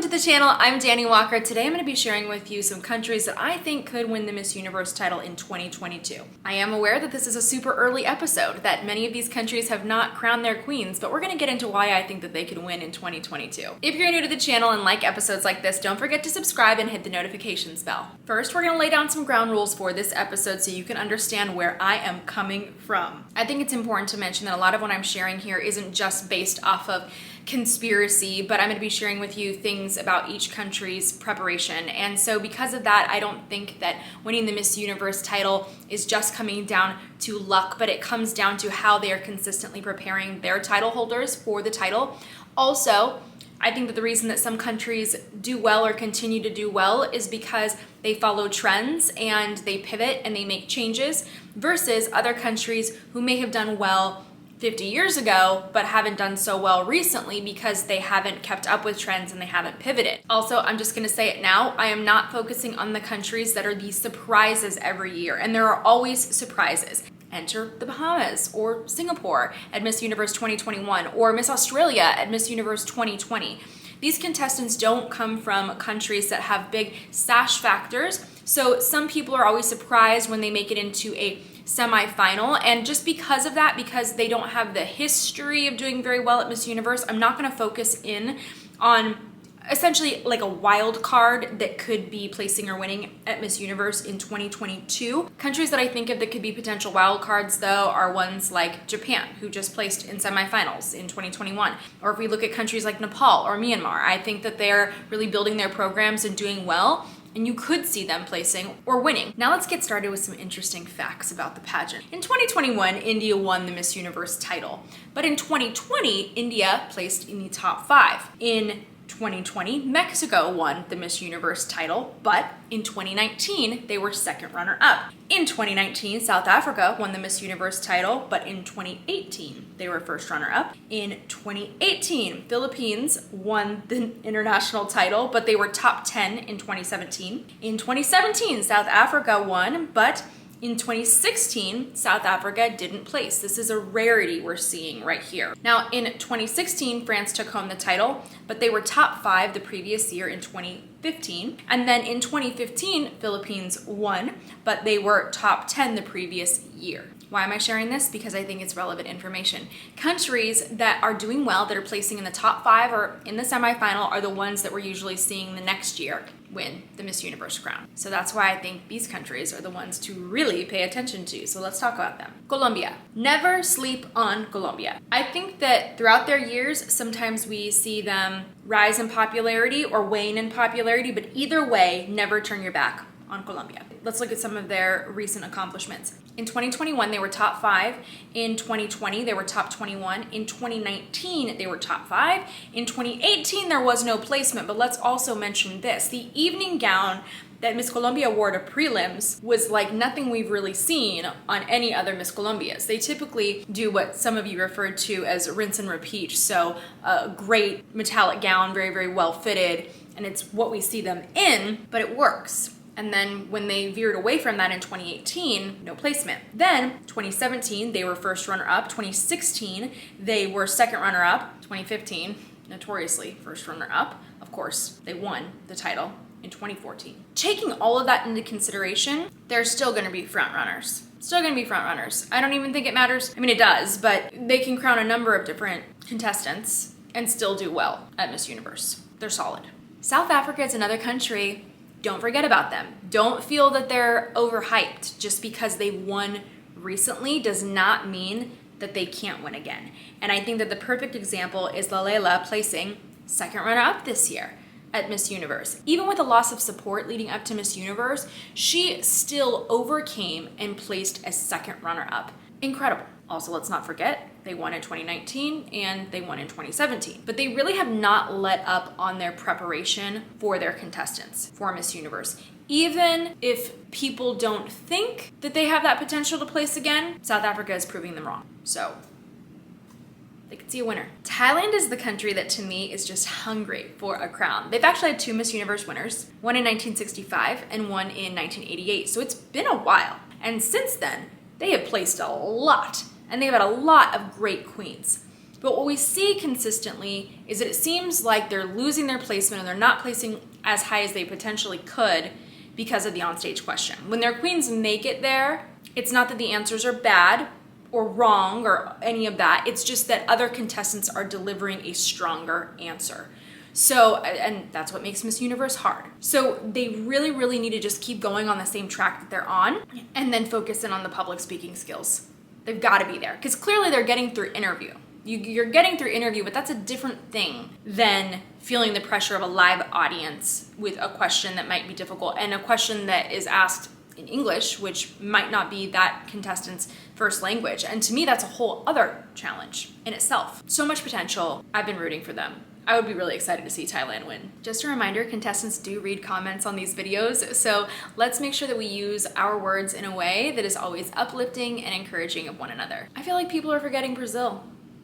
to the channel. I'm Dani Walker. Today I'm going to be sharing with you some countries that I think could win the Miss Universe title in 2022. I am aware that this is a super early episode, that many of these countries have not crowned their queens, but we're going to get into why I think that they could win in 2022. If you're new to the channel and like episodes like this, don't forget to subscribe and hit the notifications bell. First, we're going to lay down some ground rules for this episode so you can understand where I am coming from. I think it's important to mention that a lot of what I'm sharing here isn't just based off of conspiracy, but I'm going to be sharing with you things about each country's preparation. And so because of that, I don't think that winning the Miss Universe title is just coming down to luck, but it comes down to how they are consistently preparing their title holders for the title. Also, I think that the reason that some countries do well or continue to do well is because they follow trends and they pivot and they make changes versus other countries who may have done well 50 years ago, but haven't done so well recently because they haven't kept up with trends and they haven't pivoted. Also, I'm just gonna say it now, I am not focusing on the countries that are the surprises every year, and there are always surprises. Enter the Bahamas or Singapore at Miss Universe 2021 or Miss Australia at Miss Universe 2020. These contestants don't come from countries that have big sash factors, so some people are always surprised when they make it into a semi-final, and just because of that, because they don't have the history of doing very well at Miss Universe, I'm not going to focus in on essentially like a wild card that could be placing or winning at Miss Universe in 2022. Countries that I think of that could be potential wild cards though are ones like Japan, who just placed in semifinals in 2021. Or if we look at countries like Nepal or Myanmar, I think that they're really building their programs and doing well, and you could see them placing or winning. Now let's get started with some interesting facts about the pageant. In 2021, India won the Miss Universe title, but in 2020, India placed in the top 5. In 2020, Mexico won the Miss Universe title, but in 2019, they were second runner-up. In 2019, South Africa won the Miss Universe title, but in 2018, they were first runner-up. In 2018, Philippines won the international title, but they were top 10 in 2017. In 2017, South Africa won, but in 2016, South Africa didn't place. This is a rarity we're seeing right here. Now, in 2016, France took home the title, but they were top 5 the previous year in 2015. And then in 2015, Philippines won, but they were top 10 the previous year. Why am I sharing this? Because I think it's relevant information. Countries that are doing well, that are placing in the top 5 or in the semifinal, are the ones that we're usually seeing the next year win the Miss Universe crown. So that's why I think these countries are the ones to really pay attention to. So let's talk about them. Colombia. Never sleep on Colombia. I think that throughout their years, sometimes we see them rise in popularity or wane in popularity, but either way, never turn your back on Colombia. Let's look at some of their recent accomplishments. In 2021, they were top 5. In 2020, they were top 21. In 2019, they were top 5. In 2018, there was no placement, but let's also mention this. The evening gown that Miss Colombia wore to prelims was like nothing we've really seen on any other Miss Colombias. They typically do what some of you referred to as rinse and repeat. So a great metallic gown, very, very well fitted, and it's what we see them in, but it works. And then when they veered away from that in 2018, no placement. Then 2017, they were first runner-up. 2016, they were second runner-up. 2015, notoriously first runner-up. Of course, they won the title in 2014. Taking all of that into consideration, they're still gonna be front runners. Still gonna be front runners. I don't even think it matters. I mean, it does, but they can crown a number of different contestants and still do well at Miss Universe. They're solid. South Africa is another country. Don't forget about them. Don't feel that they're overhyped. Just because they won recently does not mean that they can't win again. And I think that the perfect example is Lalela placing second runner-up this year at Miss Universe. Even with a loss of support leading up to Miss Universe, she still overcame and placed as second runner-up. Incredible. Also, let's not forget, they won in 2019 and they won in 2017. But they really have not let up on their preparation for their contestants for Miss Universe. Even if people don't think that they have that potential to place again, South Africa is proving them wrong. So they could see a winner. Thailand is the country that to me is just hungry for a crown. They've actually had 2 Miss Universe winners, one in 1965 and one in 1988. So it's been a while. And since then, they have placed a lot. And they've had a lot of great queens. But what we see consistently is that it seems like they're losing their placement and they're not placing as high as they potentially could because of the onstage question. When their queens make it there, it's not that the answers are bad or wrong or any of that. It's just that other contestants are delivering a stronger answer. So, and that's what makes Miss Universe hard. So they really, really need to just keep going on the same track that they're on and then focus in on the public speaking skills. They've got to be there because clearly they're getting through interview. You're getting through interview, but that's a different thing than feeling the pressure of a live audience with a question that might be difficult and a question that is asked in English, which might not be that contestant's first language. And to me, that's a whole other challenge in itself. So much potential. I've been rooting for them. I would be really excited to see Thailand win. Just a reminder, contestants do read comments on these videos, so let's make sure that we use our words in a way that is always uplifting and encouraging of one another. I feel like people are forgetting Brazil.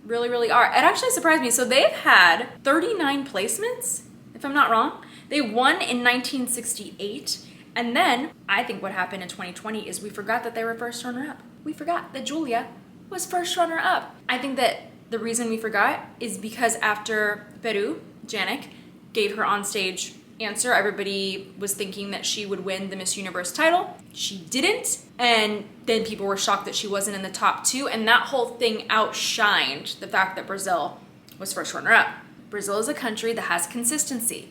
Really, really are. It actually surprised me. So they've had 39 placements, if I'm not wrong. They won in 1968. And then I think what happened in 2020 is we forgot that they were first runner-up. We forgot that Julia was first runner-up. I think that the reason we forgot is because after Peru, Janik gave her onstage answer, everybody was thinking that she would win the Miss Universe title. She didn't. And then people were shocked that she wasn't in the top 2. And that whole thing outshined the fact that Brazil was first runner-up. Brazil is a country that has consistency.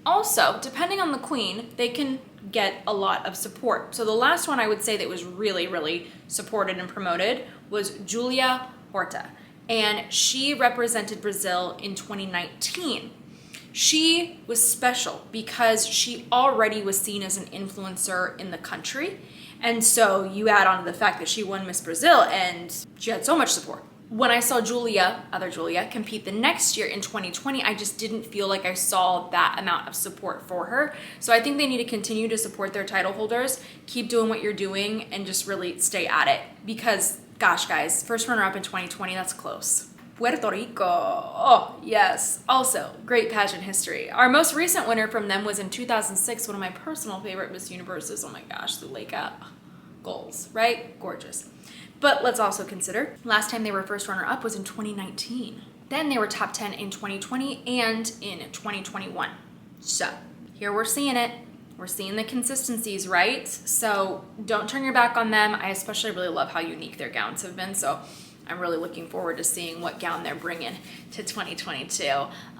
Also, depending on the queen, they can get a lot of support. So the last one I would say that was really, really supported and promoted was Julia Horta. And she represented Brazil in 2019. She was special because she already was seen as an influencer in the country. And so you add on to the fact that she won Miss Brazil and she had so much support. When I saw other Julia, compete the next year in 2020, I just didn't feel like I saw that amount of support for her. So I think they need to continue to support their title holders, keep doing what you're doing, and just really stay at it. Because, gosh, guys, first runner-up in 2020, that's close. Puerto Rico, oh yes, also great pageant history. Our most recent winner from them was in 2006, one of my personal favorite Miss Universes. Oh my gosh, the Lake goals, right? Gorgeous. But let's also consider, last time they were first runner-up was in 2019. Then they were top 10 in 2020 and in 2021. So here we're seeing it. We're seeing the consistencies, right? So don't turn your back on them. I especially really love how unique their gowns have been. So I'm really looking forward to seeing what gown they're bringing to 2022.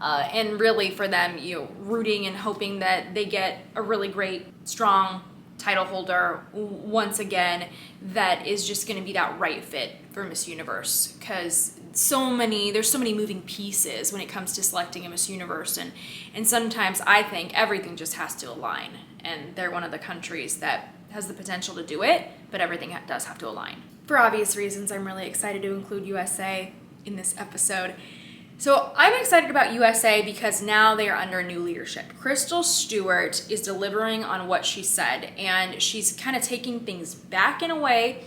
And really for them, rooting and hoping that they get a really great, strong title holder once again that is just going to be that right fit for Miss Universe, because there's so many moving pieces when it comes to selecting a Miss Universe, and sometimes I think everything just has to align, and they're one of the countries that has the potential to do it, but everything does have to align. For obvious reasons, I'm really excited to include USA in this episode. So I'm excited about USA because now they are under new leadership. Crystal Stewart is delivering on what she said, and she's kind of taking things back in a way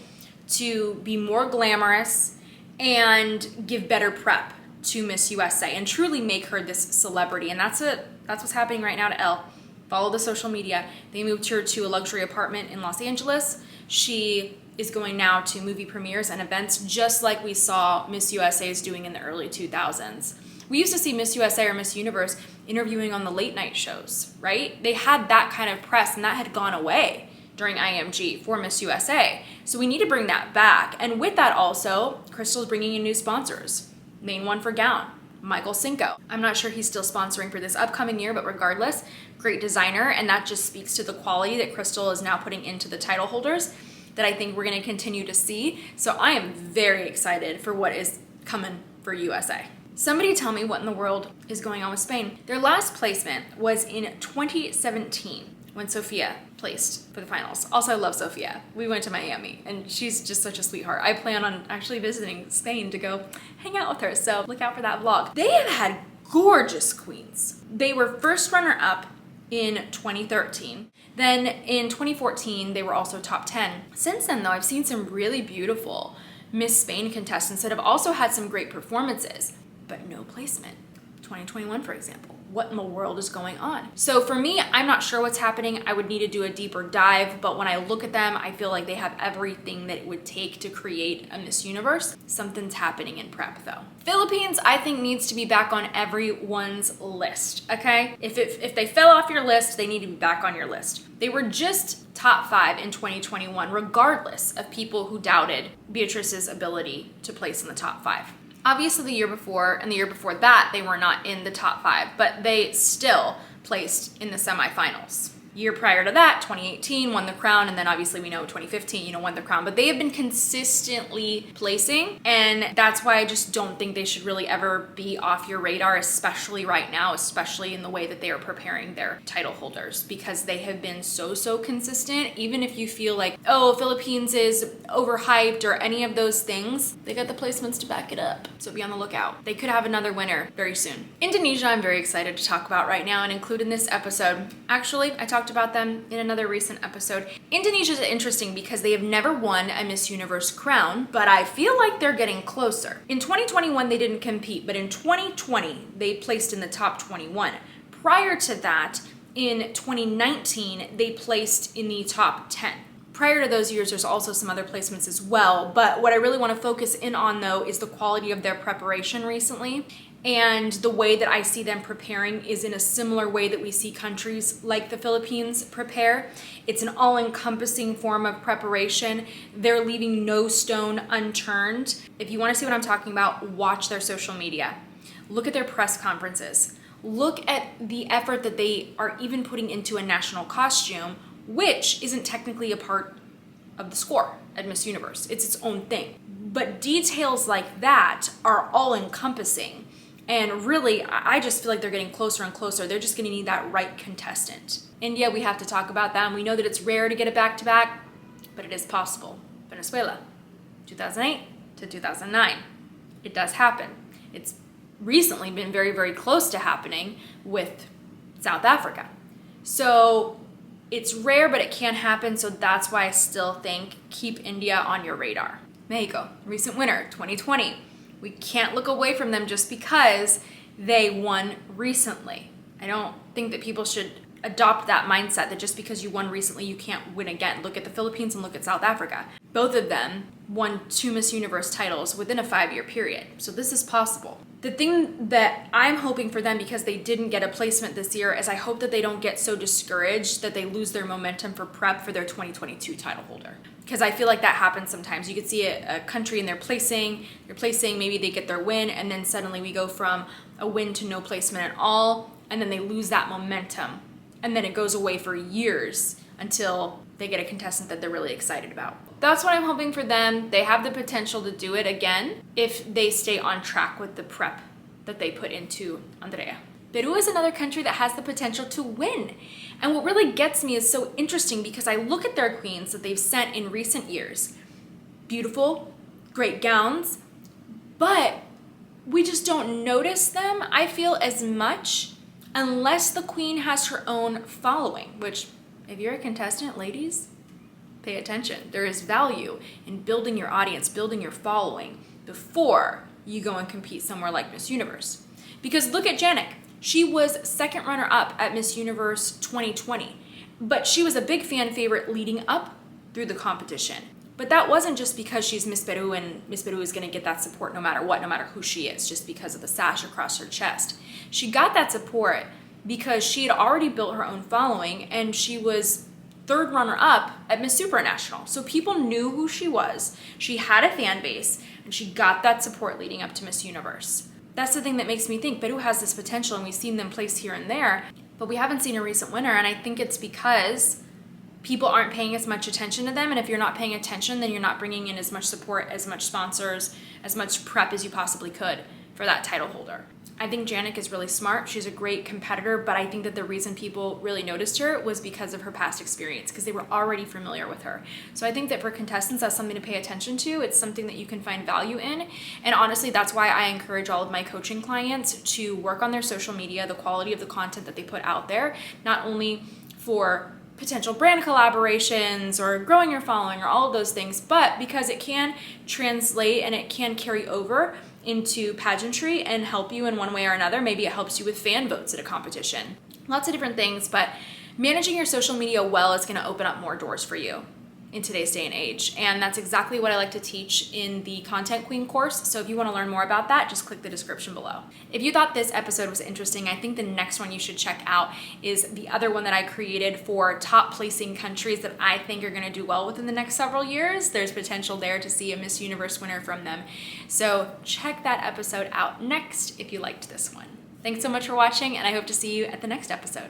to be more glamorous and give better prep to Miss USA and truly make her this celebrity. And that's what's happening right now to Elle. Follow the social media. They moved her to a luxury apartment in Los Angeles. She is going now to movie premieres and events just like we saw Miss USA's doing in the early 2000s. We used to see Miss USA or Miss Universe interviewing on the late night shows, right? They had that kind of press, and that had gone away during IMG for Miss USA. So we need to bring that back. And with that also, Crystal's bringing in new sponsors. Main one for gown, Michael Cinco. I'm not sure he's still sponsoring for this upcoming year, but regardless, great designer, and that just speaks to the quality that Crystal is now putting into the title holders that I think we're going to continue to see. So I am very excited for what is coming for USA. Somebody tell me what in the world is going on with Spain. Their last placement was in 2017 when Sofia placed for the finals. Also, I love Sofia. We went to Miami and she's just such a sweetheart. I plan on actually visiting Spain to go hang out with her, so look out for that vlog. They have had gorgeous queens. They were first runner-up in 2013. Then in 2014, they were also top 10. Since then, though, I've seen some really beautiful Miss Spain contestants that have also had some great performances, but no placement. 2021, for example. what in the world is going on? So for me, I'm not sure what's happening. I would need to do a deeper dive, but when I look at them, I feel like they have everything that it would take to create a Miss Universe. Something's happening in prep though. Philippines, I think, needs to be back on everyone's list, okay? If they fell off your list, they need to be back on your list. They were just top 5 in 2021, regardless of people who doubted Beatrice's ability to place in the top 5. Obviously, the year before and the year before that, they were not in the top 5, but they still placed in the semifinals. Year prior to that, 2018, won the crown, and then obviously we know 2015, won the crown. But they have been consistently placing, and that's why I just don't think they should really ever be off your radar, especially right now, especially in the way that they are preparing their title holders, because they have been so consistent. Even if you feel like, oh, Philippines is overhyped or any of those things, they got the placements to back it up. So be on the lookout. They could have another winner very soon. Indonesia, I'm very excited to talk about right now and include in this episode. Actually, I talked about them in another recent episode. Indonesia is interesting because they have never won a Miss Universe crown, but I feel like they're getting closer. In 2021, they didn't compete, but in 2020, they placed in the top 21. Prior to that, in 2019, they placed in the top 10. Prior to those years, there's also some other placements as well, but what I really want to focus in on though is the quality of their preparation recently. And the way that I see them preparing is in a similar way that we see countries like the Philippines prepare. It's an all-encompassing form of preparation. They're leaving no stone unturned. If you want to see what I'm talking about, watch their social media. Look at their press conferences. Look at the effort that they are even putting into a national costume, which isn't technically a part of the score at Miss Universe. It's its own thing. But details like that are all-encompassing. And really, I just feel like they're getting closer and closer. They're just going to need that right contestant. And yeah, we have to talk about that. And we know that it's rare to get it back-to-back, but it is possible. Venezuela, 2008 to 2009. It does happen. It's recently been very close to happening with South Africa. So it's rare, but it can happen. So that's why I still think keep India on your radar. Mexico, recent winner, 2020. We can't look away from them just because they won recently. I don't think that people should adopt that mindset that just because you won recently, you can't win again. Look at the Philippines and look at South Africa. Both of them won 2 Miss Universe titles within a 5-year period. So this is possible. The thing that I'm hoping for them, because they didn't get a placement this year, is I hope that they don't get so discouraged that they lose their momentum for prep for their 2022 title holder. Because I feel like that happens sometimes. You could see a country and they're placing, maybe they get their win, and then suddenly we go from a win to no placement at all, and then they lose that momentum. And then it goes away for years until they get a contestant that they're really excited about. That's what I'm hoping for them. They have the potential to do it again if they stay on track with the prep that they put into Andrea. Peru is another country that has the potential to win. And what really gets me is so interesting because I look at their queens that they've sent in recent years. Beautiful, great gowns, but we just don't notice them, I feel, as much unless the queen has her own following, which if you're a contestant, ladies, pay attention. There is value in building your audience, building your following before you go and compete somewhere like Miss Universe. Because look at Janik. She was second runner-up at Miss Universe 2020, but she was a big fan favorite leading up through the competition. But that wasn't just because she's Miss Peru and Miss Peru is going to get that support no matter what, no matter who she is, just because of the sash across her chest. She got that support because she had already built her own following and she was third runner-up at Miss Supranational. So people knew who she was. She had a fan base and she got that support leading up to Miss Universe. That's the thing that makes me think Peru has this potential, and we've seen them place here and there, but we haven't seen a recent winner, and I think it's because people aren't paying as much attention to them, and if you're not paying attention, then you're not bringing in as much support, as much sponsors, as much prep as you possibly could for that title holder. I think Janik is really smart. She's a great competitor, but I think that the reason people really noticed her was because of her past experience, because they were already familiar with her. So I think that for contestants, that's something to pay attention to. It's something that you can find value in. And honestly, that's why I encourage all of my coaching clients to work on their social media, the quality of the content that they put out there, not only for potential brand collaborations or growing your following or all of those things, but because it can translate and it can carry over into pageantry and help you in one way or another. Maybe it helps you with fan votes at a competition. Lots of different things, but managing your social media well is going to open up more doors for you in today's day and age. And that's exactly what I like to teach in the Content Queen course. So if you want to learn more about that, just click the description below. If you thought this episode was interesting, I think the next one you should check out is the other one that I created for top placing countries that I think are going to do well within the next several years. There's potential there to see a Miss Universe winner from them. So check that episode out next if you liked this one. Thanks so much for watching, and I hope to see you at the next episode.